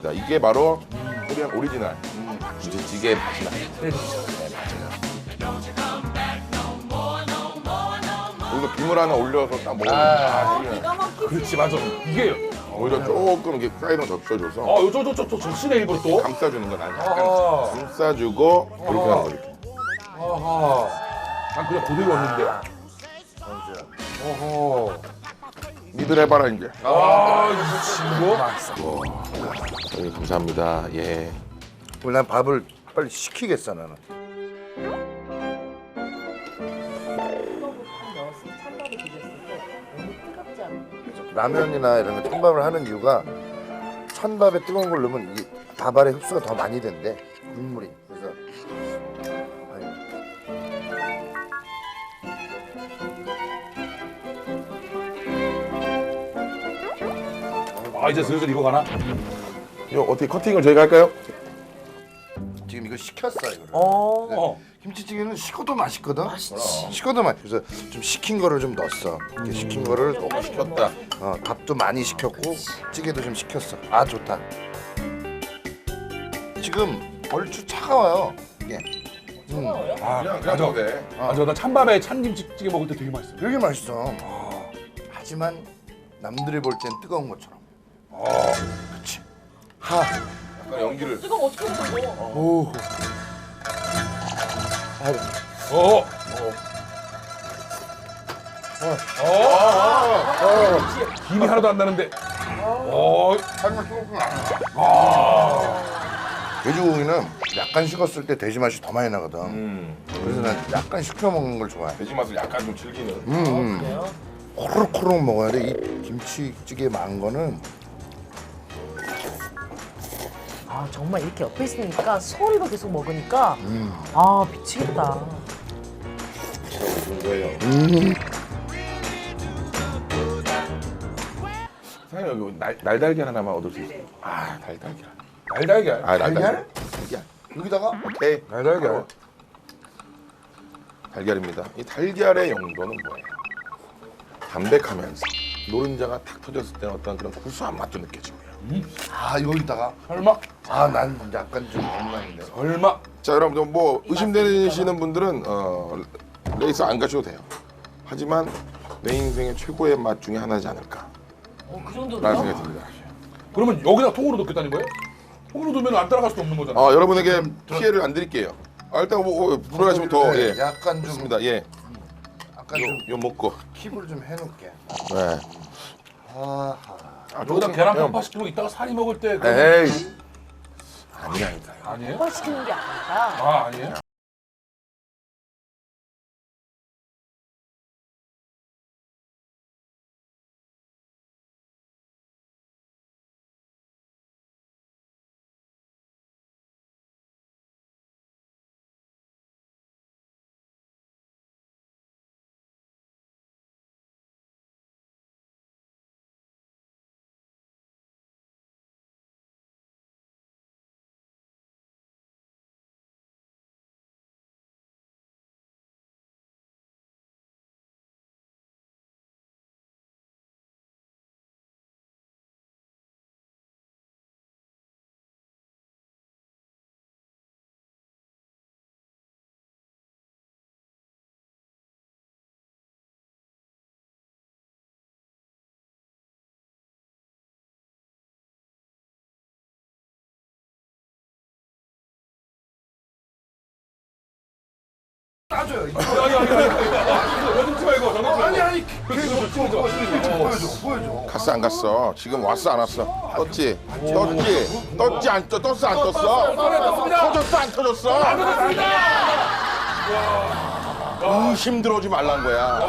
자, 이게 바로 코리안 오리지널 김치찌개 맛이 나요. 네, 맞아요. 여기서 비물 하나 올려서 딱 먹으면 그렇지, 맞아. 이게 오히려 조금 이렇게 사이드만 덮쳐줘서 저 신의 일부러 또. 감싸주는 건 아니야. 약간 감싸주고 이렇게 하는 거 이렇게. 아하. 난 그냥 그대로 왔는데. 어허. 니들 해봐라 이제. 이 친구. 예, 감사합니다. 예. 원래 난 밥을 빨리 식히겠어 나는. 라면이나 이런 거 찬밥을 하는 이유가 찬밥에 뜨거운 걸 넣으면 이 밥알의 흡수가 더 많이 된대. 국물이. 그래서 이제 슬슬 이거 가나? 이거 어떻게 커팅을 저희가 할까요? 지금 이거 식혔어 이거를. 어. 김치찌개는 식어도 맛있거든. 맛있지. 식어도 맛. 그래서 좀 식힌 거를 좀 넣었어. 이렇게 식힌 거를 조금 식혔다. 밥도 많이 식혔고 찌개도 좀 식혔어. 아 좋다. 지금 얼추 차가워요. 이게. 그냥 가도 돼. 맞아, 나 찬밥에 찬김치찌개 먹을 때 되게 맛있어. 되게 맛있어. 하지만 남들이 볼 땐 뜨거운 것처럼. 그렇지. 약간 연기를. 이거 어떻게 먹어? 오. 어. 김이 하나도 안 나는데. 돼지고기는 약간 식었을 때 돼지 맛이 더 많이 나거든. 그래서 난 약간 식혀 먹는 걸 좋아해. 돼지 맛을 약간 좀 즐기는. 코르코르 먹어야 돼. 이 김치찌개 만 거는 정말 이렇게 옆에 있으니까 소리로 계속 먹으니까 미치겠다. 거예요. 사장님 여기 날달걀 하나만 얻을 수 있어요? 달달걀. 날달걀. 날달걀. 여기다가 오케이. 날달걀. 달걀입니다. 이 달걀의 용도는 뭐예요? 담백하면서 노른자가 탁 터졌을 때 어떤 그런 구수한 맛도 느껴지고요. 여기다가 설마? 난 약간 좀 엉망인데. 설마? 자, 여러분들 뭐 의심되시는 분들은 레이스 안 가셔도 돼요. 하지만 내 인생의 최고의 맛 중에 하나지 않을까 그 정도로? 라는 생각이 듭니다. 그러면 여기다 통으로 넣겠다는 거예요? 통으로 넣으면 안 따라갈 수도 없는 거잖아. 여러분에게 피해를 안 드릴게요. 일단 불어가시면 더 예. 약간 좀 좋습니다. 예. 약간 좀 요 먹고. 킵을 좀 해놓을게. 네. 여기다 계란 편파 시키고 이따가 사리 먹을 때. 에이. 아니라니까요. 아니에요? 뭘 시키는 게 아니라 아니에요? 따줘요. 여든지 말고 저는 아니. 보여줘. 갔어 안 갔어? 지금 왔어 안 왔어? 떴지? 떴지 안 떴어 안 떴어? 터졌어 안 터졌어? 의심 들어오지 말란 거야.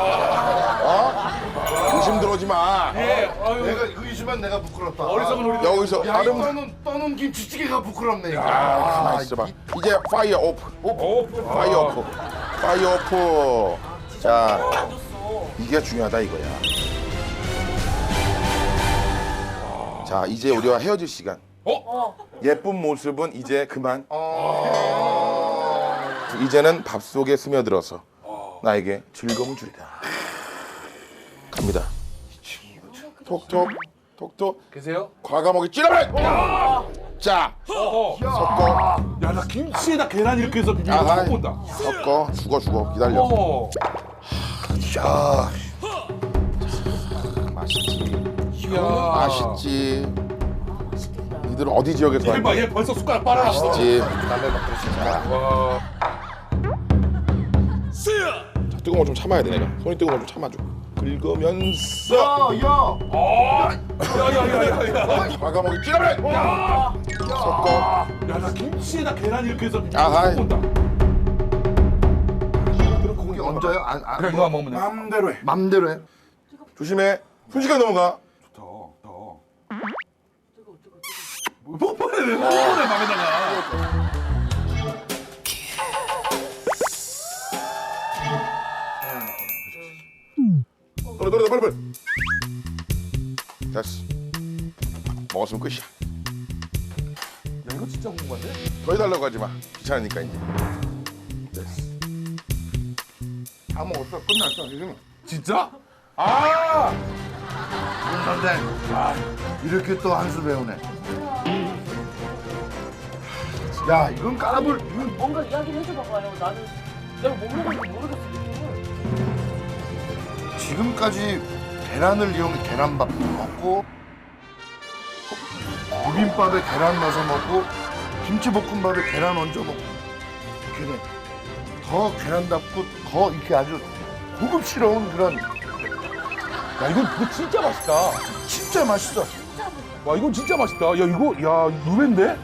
의심 들어오지 마. 내가 의심한 내가 부끄럽다. 어리석은 우리. 여기서 야, 다른 떠는 김치찌개가 부끄럽네 이거. 가만히 있어봐. 이제 파이어 오프. 파이어 오프. 자, 이게 중요하다 이거야. 자, 이제 우리와 헤어질 시간. 예쁜 모습은 이제 그만. 이제는 밥 속에 스며들어서 나에게 즐거움을 주리라. 갑니다. 톡톡. 계세요? 과감하게 찔러버려! 자, 섞어. 야, 나 김치에다 계란 이렇게 해서 비비는 거 아하. 처음 본다. 섞어. 죽어. 기다려. 어. 야, 맛있지. 이야. 맛있지. 니들 어디 지역에서 얘 봐, 왔니? 얘 벌써 숟가락 빨아놨어. 맛있지. 남의 먹고 싶다. 와. 자, 뜨거운 거 좀 참아야 돼, 내가. 손이 뜨거운 거 좀 참아줘. 긁으면서. 야야야야야. 과감하게 찌라버려. 섞어. 야, 나 김치에다 계란 이렇게 해서 비비는 거 아하. 처음 본다. 고기 얹어요? 그래, 이거 먹으면 돼. 마음대로 해. 맘대로 해. 조심해. 순식간에 넘어가. 더. 뭐 뽀뽀해, 왜 뽀뽀해, 밥에다가. 빨리. 됐어. 먹었으면 끝이야. 야, 이거 진짜 궁금한데? 더 해달라고 하지 마. 귀찮으니까 이제. 됐어. 다 먹었어. 끝났어. 지금. 진짜? 아! 선생. 이렇게 또 한 수 배우네. 야, 이건 까불. 이건 뭔가 이야기를 해줘봐봐요. 나는 내가 먹는 건지 모르겠어. 느낌을. 지금까지 계란을 이용해 계란밥 먹고 비빔밥에 계란 넣어서 먹고 김치볶음밥에 계란 얹어 먹고 이렇게 더 계란답고 더 이렇게 아주 고급스러운 그런 야, 이거 진짜 맛있다. 진짜 맛있어. 와, 이건 진짜 맛있다. 야, 이거, 야, 누벤데?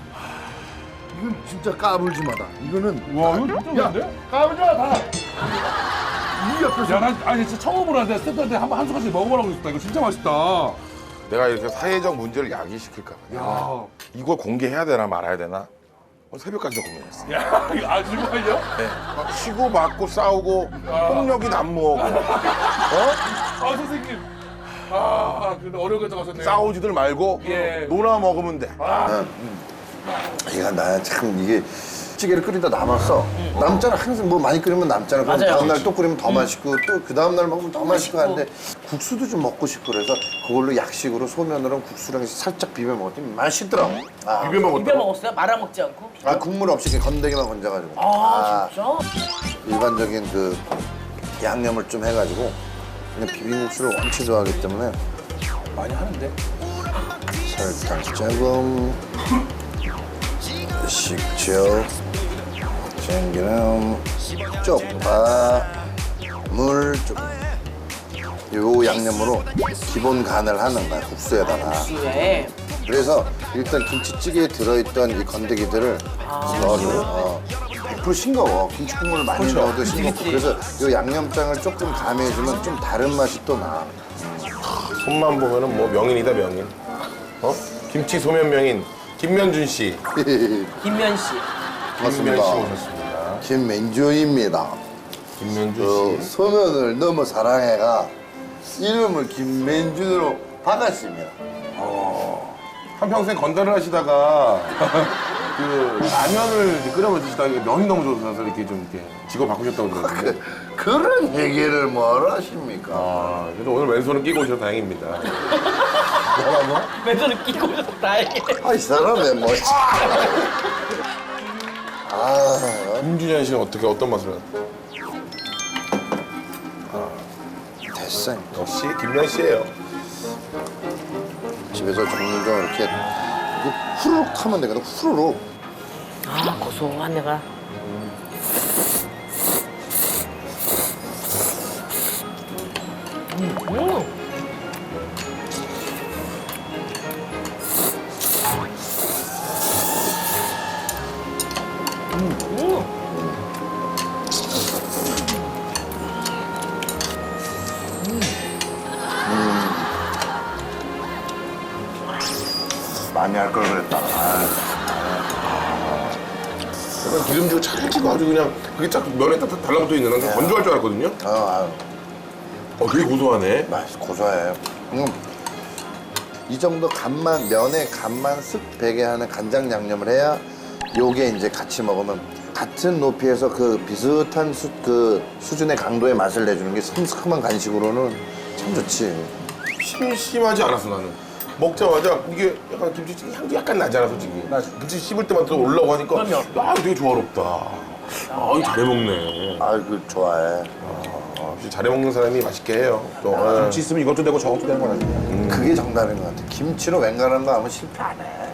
이건 진짜 까불지마다. 이거는 와, 이거 진짜 누벤데? 까불지마 다. 이 옆에서 야, 난 아니 진짜 처음으로 하는데 스태프한테 한 숟갈씩 먹어보라고 했다. 이거 진짜 맛있다. 내가 이렇게 사회적 문제를 야기시킬까 봐. 야, 이걸 공개해야 되나 말아야 되나? 새벽까지 고민했어. 야, 이거 아 정말요? 네. 치고 받고 싸우고 폭력이 난무하고 아 선생님. 아, 근데 어려운 거 적었었네요. 싸우지들 말고 예. 놀아 먹으면 돼. 이가 나 참 이게 찌개를 끓이다 남았어. 남잖아. 항상 뭐 많이 끓이면 남잖아. 그럼 맞아요. 다음날 또 끓이면 더 맛있고 또 그 다음날 먹으면 더 맛있고 맛있고. 하는데 국수도 좀 먹고 싶고 그래서 그걸로 약식으로 소면으로 국수랑 살짝 비벼 먹었더니 맛있더라고. 아, 비벼 먹었다. 입에 먹었어요? 말아 먹지 않고? 아, 국물 없이 그냥 건더기만 건져가지고. 아, 진짜? 일반적인 그 양념을 좀 해가지고 그냥 비빔국수를 원체 좋아하기 때문에 많이 하는데. 설탕 조금, 식초, 참기름, 쪽파, 물 좀. 요 양념으로 기본 간을 하는 거야 국수에다가. 왜? 그래서 일단 김치찌개에 들어있던 이 건더기들을 넣어줘. 100% 싱거워. 김치 국물을 많이 넣어도 싱겁고. 그래서 요 양념장을 조금 가미해주면 좀 다른 맛이 또 나. 손만 보면은 뭐 명인이다 명인. 어? 김치 소면 명인 김면준 씨. 김면 씨. 김면 씨 고맙습니다. 오셨습니다. 김맨주입니다. 김면준 씨. 소면을 너무 사랑해가 이름을 김맨준으로 바꿨습니다. 한평생 건달을 하시다가 그 라면을 이제 끓여 드시다가 면이 너무 좋아서 이렇게 좀 이렇게 직업 바꾸셨다고 들었는데. 그런 얘기를 뭘 하십니까? 아, 그래도 오늘 왼손은 끼고 오셔서 다행입니다. 뭐라고? 맨손을 끼고 오셔서 다행이에요. 아, 이 사람의 뭐. 아, 김준현 씨는 어떤 맛을? 됐어. 역시 김면 씨예요. 집에서 종종 이렇게 후루룩 하면 되거든, 후루룩. 아, 고소한 내가. 많이 할 걸 그랬다. 약간 기름지고 찰지고 아주 그냥 그게 딱 면에 딱 달라붙어 있는 난 건조할 줄 알았거든요. 되게 고소하네. 맛있어, 고소해. 이 정도 간만, 면에 간만 쓱 배게 하는 간장 양념을 해야 요게 이제 같이 먹으면 같은 높이에서 그 비슷한 수준의 강도의 맛을 내주는 게 슴슴한 간식으로는 참 좋지. 심심하지 않았어 나는. 먹자마자 이게 약간 김치찌개 향도 약간 나잖아 솔직히. 김치 씹을 때마다 또 올라오고 하니까 그럼요. 야 되게 조화롭다. 아 이거 잘해 먹네. 아이고 좋아해. 역시 잘해 먹는 사람이 맛있게 해요. 또 김치 있으면 이것도 되고 저것도 되는 거야. 그게 정답인 것 같아. 김치로 웬간한 거 하면 실패 안 해.